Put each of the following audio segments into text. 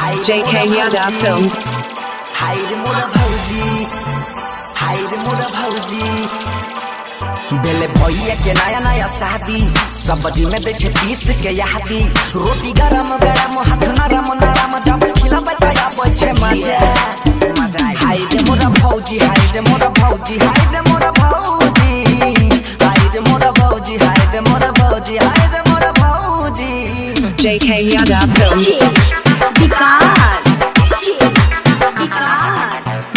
JK Yadav Films. हाय रे मोरा भौजी, हाय रे मोरा भौजी। बेले भैया के नया नया शादी, सब्जी में दे 30 के यादी। रोटी गरम गरम हाथ नरम नरम, जब खिलाबे तया बचे मजा मजा। हाय रे मोरा भौजी, हाय रे मोरा भौजी, हाय रे मोरा भौजी, हाय रे मोरा भौजी, हाय रे मोरा भौजी, हाय रे मोरा भौजी। JK Yadav Films. विकास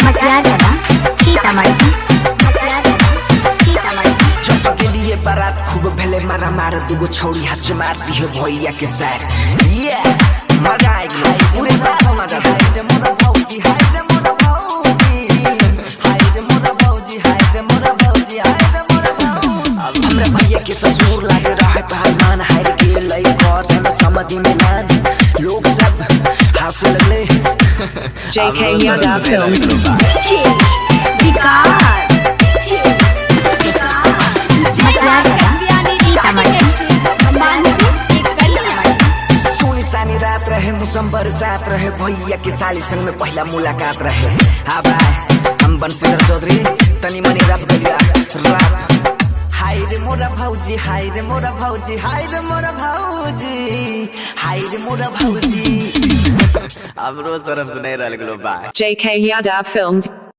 मटियागढ़ सीतामढ़ी जब के लिए बारात खूब भेले मारा मार, दुगो छौड़ी हाथ मारती है भैया के साथ। ये मजा आएगी पूरे रात मजा। हाय रे मोरा भौजी, हाय रे मोरा भौजी, हाय रे मोरा भौजी, हाय रे मोरा भौजी, हाय रे मोरा भौजी। अब हमरा भैया के ससुर लागे रहे पहलवान, हार के लई कर में समझी में लान लोग सब हंसने लगले। JK Yadav Films. विकास सोनी सानी रात रहे, मौसम बरसात रहे, भैया के साली संग में पहला मुलाकात रहे। हाँ भाई हम बंशीधर चौधरी तनी मनी रब गलिया रब। हाय रे मोरा भौजी, हाय रे मोरा भौजी, हाय रे मोरा भौजी, हाय रे मोरा भौजी। हमरो शरम सुनाई रहल गेलो बा। JK Yadav Films.